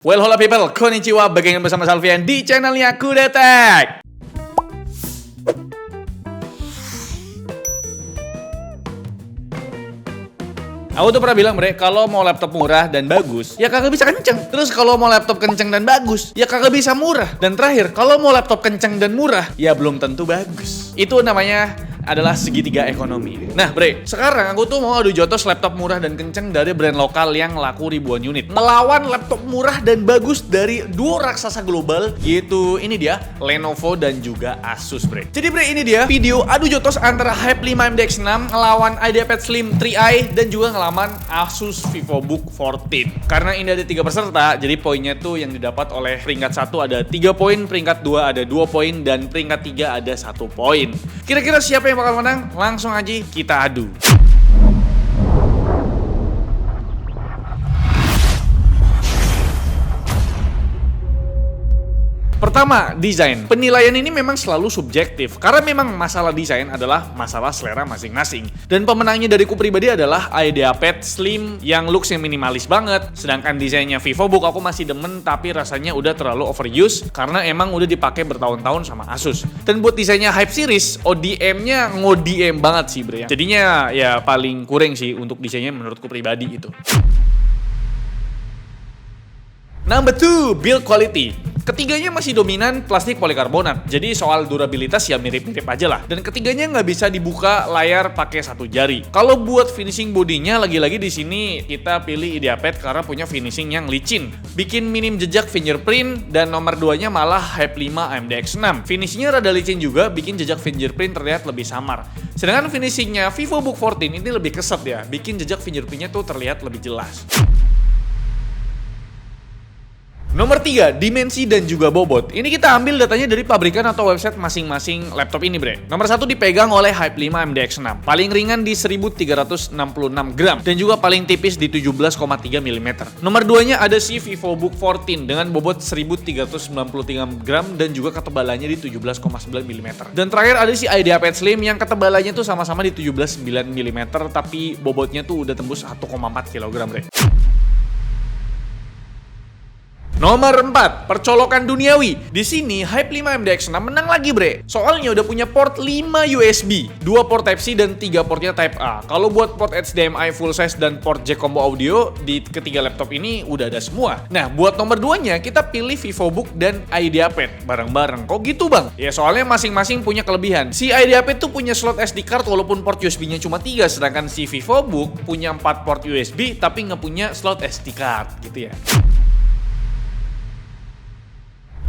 Well, hola people, konnichiwa, bagaimana bersama Salvian di channelnya Kudetek. Aku tuh pernah bilang, bre, kalau mau laptop murah dan bagus, ya kagak bisa kenceng. Terus kalau mau laptop kenceng dan bagus, ya kagak bisa murah. Dan terakhir, kalau mau laptop kenceng dan murah, ya belum tentu bagus. Itu namanya adalah segitiga ekonomi. Nah, bre, sekarang aku tuh mau adu jotos laptop murah dan kenceng dari brand lokal yang laku ribuan unit, melawan laptop murah dan bagus dari duo raksasa global, yaitu ini dia, Lenovo dan juga Asus, bre. Jadi, bre, ini dia video adu jotos antara Hype 5 MDX6 ngelawan IdeaPad Slim 3i dan juga ngelawan Asus VivoBook 14. Karena ini ada 3 peserta, jadi poinnya tuh yang didapat oleh peringkat 1 ada 3 poin, peringkat 2 ada 2 poin, dan peringkat 3 ada 1 poin. Kira-kira siapa yang bakal menang? Langsung aja kita adu. Pertama, desain. Penilaian ini memang selalu subjektif, karena memang masalah desain adalah masalah selera masing-masing. Dan pemenangnya dariku pribadi adalah IdeaPad Slim yang looks yang minimalis banget. Sedangkan desainnya VivoBook aku masih demen, tapi rasanya udah terlalu overuse karena emang udah dipakai bertahun-tahun sama Asus. Dan buat desainnya Hype Series, ODM-nya ngodm banget sih, bre. Jadinya ya paling kurang sih untuk desainnya menurutku pribadi itu. Number 2, build quality. Ketiganya masih dominan plastik polikarbonat, jadi soal durabilitas ya mirip-mirip aja lah. Dan ketiganya nggak bisa dibuka layar pakai satu jari. Kalau buat finishing bodinya, lagi-lagi di sini kita pilih IdeaPad karena punya finishing yang licin, bikin minim jejak fingerprint, dan nomor 2-nya malah Hype 5 MDX6. Finishingnya rada licin juga, bikin jejak fingerprint terlihat lebih samar. Sedangkan finishingnya VivoBook 14 ini lebih keset ya, bikin jejak fingerprintnya tuh terlihat lebih jelas. Nomor 3, dimensi dan juga bobot. Ini kita ambil datanya dari pabrikan atau website masing-masing laptop ini, bre. Nomor 1 dipegang oleh Hype 5 MDX6. Paling ringan di 1366 gram dan juga paling tipis di 17,3 mm. Nomor 2-nya ada si VivoBook 14 dengan bobot 1393 gram dan juga ketebalannya di 17,9 mm. Dan terakhir ada si IdeaPad Slim yang ketebalannya tuh sama-sama di 17,9 mm tapi bobotnya tuh udah tembus 1,4 kg, bre. Nomor 4, percolokan duniawi. Di sini Hype 5 MDX6 menang lagi, bre. Soalnya udah punya port 5 USB, 2 port Type-C dan 3 portnya Type A. Kalau buat port HDMI full size dan port jack combo audio di ketiga laptop ini udah ada semua. Nah, buat nomor 2-nya kita pilih VivoBook dan IdeaPad bareng-bareng. Kok gitu, Bang? Ya soalnya masing-masing punya kelebihan. Si IdeaPad tuh punya slot SD card walaupun port USB-nya cuma 3, sedangkan si VivoBook punya 4 port USB tapi nggak punya slot SD card gitu ya.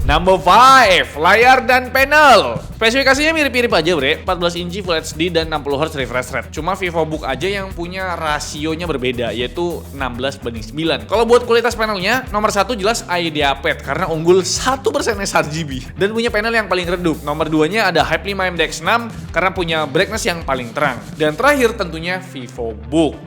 Number 5, layar dan panel. Spesifikasinya mirip-mirip aja, bre. 14 inci Full HD dan 60Hz refresh rate. Cuma VivoBook aja yang punya rasionya berbeda, yaitu 16:9. Kalau buat kualitas panelnya, nomor 1 jelas IdeaPad karena unggul 1% sRGB dan punya panel yang paling redup. Nomor 2-nya ada Hype 5 MDX6 karena punya brightness yang paling terang. Dan terakhir tentunya VivoBook.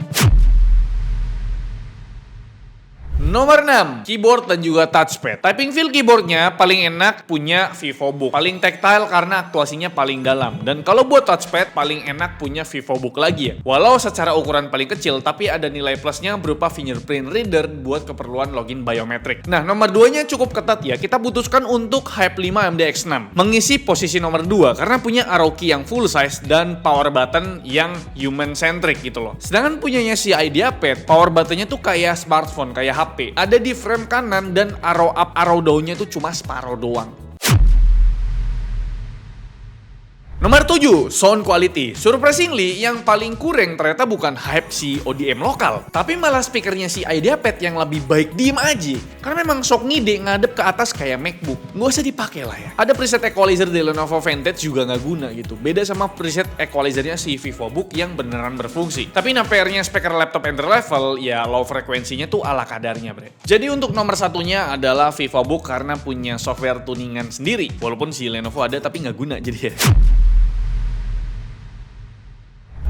Nomor 6, keyboard dan juga touchpad. Typing feel keyboardnya paling enak punya VivoBook. Paling tactile karena aktuasinya paling dalam. Dan kalau buat touchpad paling enak punya VivoBook lagi ya. Walau secara ukuran paling kecil, tapi ada nilai plusnya berupa fingerprint reader buat keperluan login biometrik. Nah, nomor 2-nya cukup ketat ya. Kita putuskan untuk Hype 5 MDX6. Mengisi posisi nomor 2 karena punya arrow key yang full size dan power button yang human centric gitu loh. Sedangkan punyanya si IdeaPad, power buttonnya tuh kayak smartphone, kayak HP. Ada di frame kanan dan arrow up, arrow down-nya tuh cuma separuh doang. Nomor 7, sound quality. Surprisingly, yang paling kurang ternyata bukan Hype si ODM lokal, tapi malah speakernya si IdeaPad yang lebih baik. Diem aja. Karena memang sok ngide ngadep ke atas kayak MacBook. Nggak usah dipakai lah ya. Ada preset equalizer dari Lenovo Vantage juga nggak guna gitu. Beda sama preset equalizernya si VivoBook yang beneran berfungsi. Tapi PR-nya speaker laptop entry level, ya low frekuensinya tuh ala kadarnya, bre. Jadi untuk nomor 1-nya adalah VivoBook karena punya software tuningan sendiri. Walaupun si Lenovo ada tapi nggak guna jadi ya.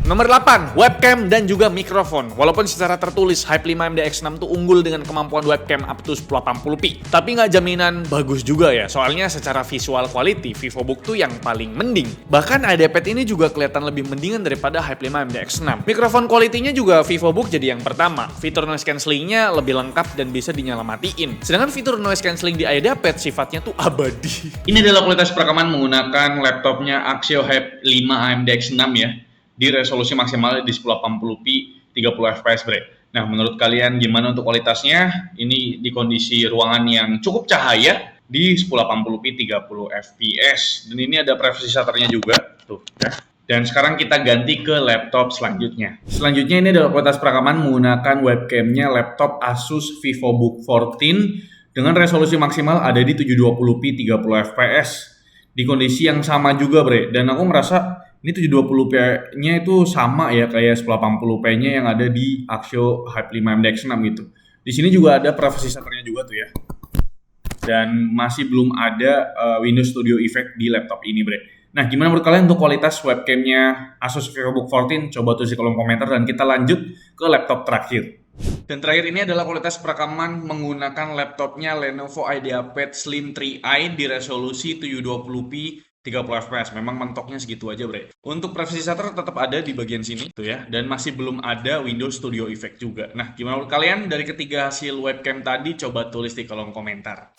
Nomor 8, webcam dan juga mikrofon. Walaupun secara tertulis Hype 5 MDX6 tuh unggul dengan kemampuan webcam up to 1080p, tapi nggak jaminan bagus juga ya. Soalnya secara visual quality, VivoBook tuh yang paling mending. Bahkan IdeaPad ini juga kelihatan lebih mendingan daripada Hype 5 MDX6. Mikrofon quality-nya juga VivoBook jadi yang pertama. Fitur noise cancelling-nya lebih lengkap dan bisa dinyala-matiin. Sedangkan fitur noise cancelling di IdeaPad sifatnya tuh abadi. Ini adalah kualitas perekaman menggunakan laptopnya Axio Hype 5 AMD-X6 ya. Di resolusi maksimal di 1080p 30 fps bre. Nah, menurut kalian gimana untuk kualitasnya? Ini di kondisi ruangan yang cukup cahaya di 1080p 30 fps. Dan ini ada privacy shutternya juga tuh ya. Dan sekarang kita ganti ke laptop selanjutnya. Selanjutnya ini adalah kualitas perekaman menggunakan webcamnya laptop Asus VivoBook 14 dengan resolusi maksimal ada di 720p 30 fps. Di kondisi yang sama juga bre. Dan aku merasa ini 720p-nya itu sama ya kayak 1080p-nya yang ada di Axio Hype 5 MDX6 gitu. Di sini juga ada privacy shutternya juga tuh ya. Dan masih belum ada Windows Studio Effect di laptop ini, bre. Nah, gimana menurut kalian untuk kualitas webcamnya Asus VivoBook 14? Coba tulis di kolom komentar dan kita lanjut ke laptop terakhir. Dan terakhir ini adalah kualitas perekaman menggunakan laptopnya Lenovo IdeaPad Slim 3i di resolusi 720p 30 fps. Memang mentoknya segitu aja bre. Untuk privacy shutter tetap ada di bagian sini tuh ya. Dan masih belum ada Windows Studio Effect juga. Nah, gimana menurut kalian dari ketiga hasil webcam tadi? Coba tulis di kolom komentar.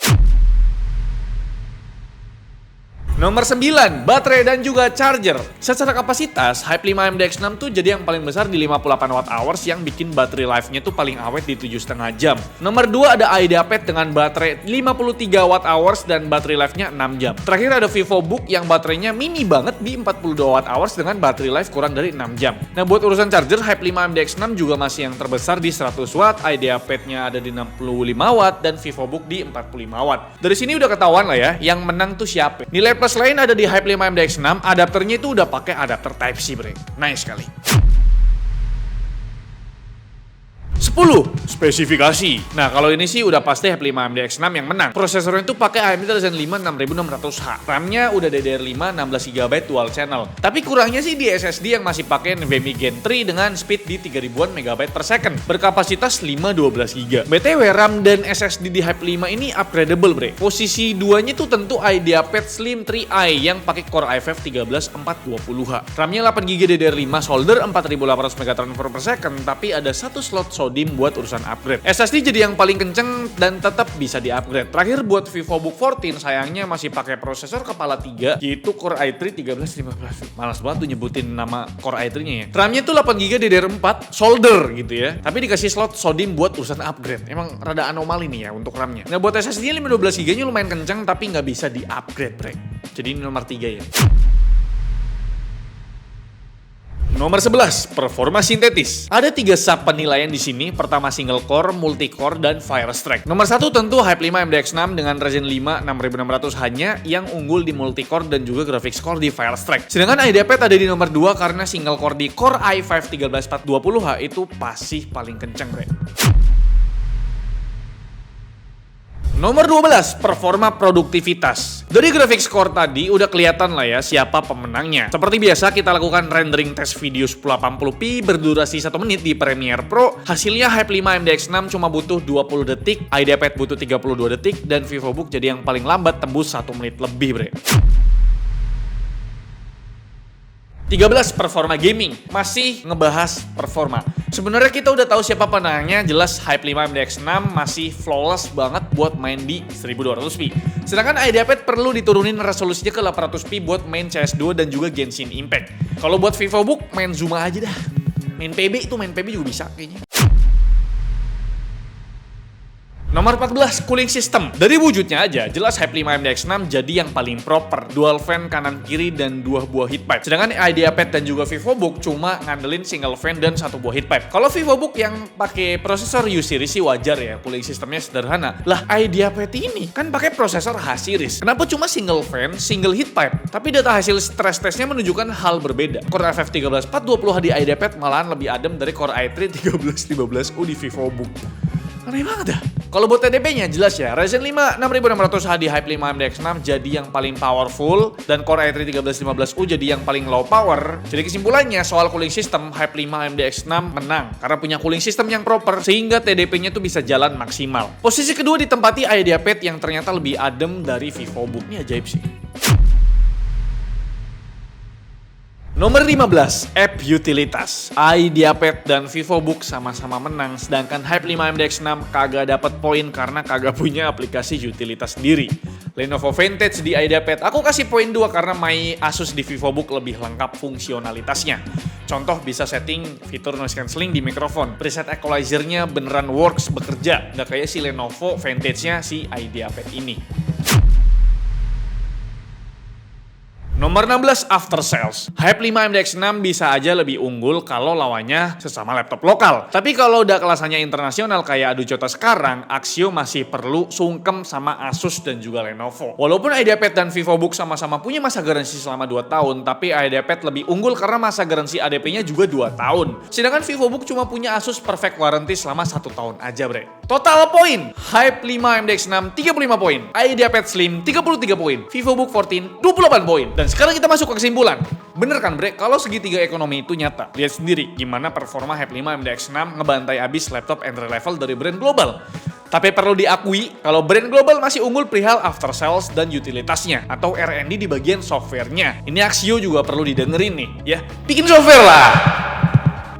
Nomor 9, baterai dan juga charger. Secara kapasitas, Hype 5 MDX6 tuh jadi yang paling besar di 58 Wh yang bikin baterai life-nya tuh paling awet di 7,5 jam. Nomor 2 ada IdeaPad dengan baterai 53 Wh dan baterai life-nya 6 jam. Terakhir ada VivoBook yang baterainya mini banget di 42 Wh dengan baterai life kurang dari 6 jam. Nah, buat urusan charger, Hype 5 MDX6 juga masih yang terbesar di 100 Watt, IdeaPad-nya ada di 65 Watt dan VivoBook di 45 Watt. Dari sini udah ketahuan lah ya, yang menang tuh siapa. Nilai plus lain ada di Hype 5 MDX6, adapternya itu udah pakai adapter Type-C bre. Nice sekali. 10. Spesifikasi. Nah, kalau ini sih udah pasti Hype 5 MDX6 yang menang. Prosesornya itu pakai AMD Ryzen 5 6600H. RAM-nya udah DDR5 16GB dual channel. Tapi kurangnya sih di SSD yang masih pakai NVMe Gen 3 dengan speed di 3000 MB per second. Berkapasitas 512GB. BTW RAM dan SSD di Hype 5 ini upgradable bre. Posisi 2-nya tuh tentu IdeaPad Slim 3i yang pakai Core i5 13420H. RAM-nya 8GB DDR5 solder 4800 MB transfer per second, tapi ada satu slot SODIMM buat urusan upgrade. SSD jadi yang paling kenceng dan tetap bisa di-upgrade. Terakhir buat VivoBook 14 sayangnya masih pakai prosesor kepala 3 yaitu Core i3 1315. Malas banget tuh nyebutin nama Core i3-nya ya. RAM-nya tuh 8GB DDR4 solder gitu ya. Tapi dikasih slot SODIMM buat urusan upgrade. Emang rada anomali nih ya untuk RAM-nya. Nah, buat SSD-nya 512GB-nya lumayan kenceng tapi nggak bisa di-upgrade, bre. Jadi ini nomor 3 ya. Nomor 11, performa sintetis. Ada 3 sub penilaian di sini. Pertama single core, multi core, dan Firestrike. Nomor 1 tentu Hype 5 MDX6 dengan Ryzen 5 6600H-nya yang unggul di multi core dan juga graphics core di Firestrike. Sedangkan IdeaPad ada di nomor 2 karena single core di Core i5 13420H itu pasti paling kenceng, bre. Nomor 12, performa produktivitas. Dari graphics core tadi udah kelihatan lah ya siapa pemenangnya. Seperti biasa kita lakukan rendering tes video 1080p berdurasi 1 menit di Premiere Pro. Hasilnya Hype 5 MDX6 cuma butuh 20 detik, IdeaPad butuh 32 detik, dan VivoBook jadi yang paling lambat tembus 1 menit lebih bre. 13, performa gaming. Masih ngebahas performa. Sebenarnya kita udah tahu siapa penangnya, jelas Hype 5 MDX6 masih flawless banget buat main di 1200p. Sedangkan IdeaPad perlu diturunin resolusinya ke 800p buat main CS2 dan juga Genshin Impact. Kalau buat VivoBook main Zuma aja dah. Main PB juga bisa kayaknya. Nomor 14, cooling system. Dari wujudnya aja, jelas Hype 5 MDX6 jadi yang paling proper. Dual fan kanan kiri dan 2 buah heat pipe. Sedangkan IdeaPad dan juga VivoBook cuma ngandelin single fan dan 1 buah heat pipe. Kalau VivoBook yang pakai prosesor U-series sih wajar ya, cooling systemnya sederhana. Lah IdeaPad ini kan pakai prosesor H-series. Kenapa cuma single fan, single heat pipe? Tapi data hasil stress testnya menunjukkan hal berbeda. Core i5 13420H di IdeaPad malahan lebih adem dari Core i3 1315U di VivoBook. Aneh banget dah. Kalau buat TDP-nya jelas ya, Ryzen 5 6600 HD Hype 5 AMD X6 jadi yang paling powerful dan Core i3 1315U jadi yang paling low power. Jadi kesimpulannya soal cooling system, Hype 5 AMD X6 menang karena punya cooling system yang proper sehingga TDP-nya tuh bisa jalan maksimal. Posisi kedua ditempati IdeaPad yang ternyata lebih adem dari VivoBook. Ini ajaib sih. Nomor 15, app utilitas. IdeaPad dan VivoBook sama-sama menang, sedangkan Hype 5 AMD X6 kagak dapat poin karena kagak punya aplikasi utilitas sendiri. Lenovo Vantage di IdeaPad aku kasih poin 2 karena My Asus di VivoBook lebih lengkap fungsionalitasnya. Contoh bisa setting fitur noise cancelling di mikrofon, preset equalizer-nya beneran works, bekerja, nggak kayak si Lenovo Vantage-nya si IdeaPad ini. Nomor 16, after sales. Hype 5 AMD X6 bisa aja lebih unggul kalau lawannya sesama laptop lokal. Tapi kalau udah kelasannya internasional kayak adu Jota sekarang, Axio masih perlu sungkem sama Asus dan juga Lenovo. Walaupun IdeaPad dan VivoBook sama-sama punya masa garansi selama 2 tahun, tapi IdeaPad lebih unggul karena masa garansi ADP-nya juga 2 tahun. Sedangkan VivoBook cuma punya Asus perfect warranty selama 1 tahun aja, bre. Total poin, Hype 5 AMD X6 35 poin, IdeaPad Slim 33 poin, VivoBook 14 28 poin. Dan sekarang kita masuk ke kesimpulan. Bener kan bre, kalau segitiga ekonomi itu nyata. Lihat sendiri gimana performa Hype 5 AMD X6 ngebantai abis laptop entry level dari brand global. Tapi perlu diakui kalau brand global masih unggul perihal after sales dan utilitasnya atau R&D di bagian softwarenya. Ini Axio juga perlu didengerin nih ya. Bikin software lah.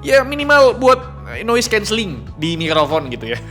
Ya minimal buat noise cancelling di mikrofon gitu ya.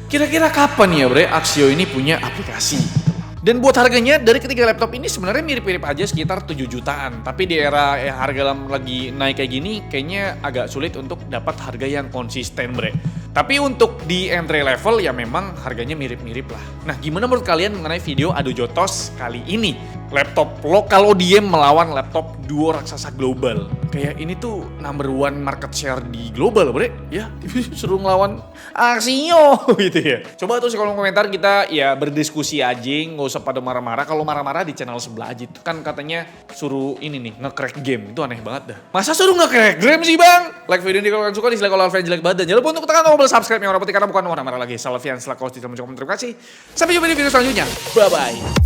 Kira-kira kapan ya bre Axio ini punya aplikasi? Dan buat harganya dari ketiga laptop ini sebenarnya mirip-mirip aja sekitar 7 jutaan. Tapi di era harga lagi naik kayak gini kayaknya agak sulit untuk dapat harga yang konsisten bre. Tapi untuk di entry level ya memang harganya mirip-mirip lah. Nah gimana menurut kalian mengenai video adu jotos kali ini? Laptop lokal ODM melawan laptop duo raksasa global. Kayak ini tuh number 1 market share di global bre. Ya suruh ngelawan Axio gitu ya. Coba tuh di kolom komentar kita ya berdiskusi aja, nggak usah pada marah-marah. Kalau marah-marah di channel sebelah aja tuh. Kan katanya suruh ini nih nge-crack game. Itu aneh banget dah. Masa suruh nge-crack game sih bang? Like video ini kalau kalian suka, dislike kalau kalian jelek banget. Dan jangan lupa untuk tekan tombol subscribe yang warna putih karena bukan warna merah lagi. Salvian setelah kau tidak mencoba. Terima kasih. Sampai jumpa di video selanjutnya. Bye bye.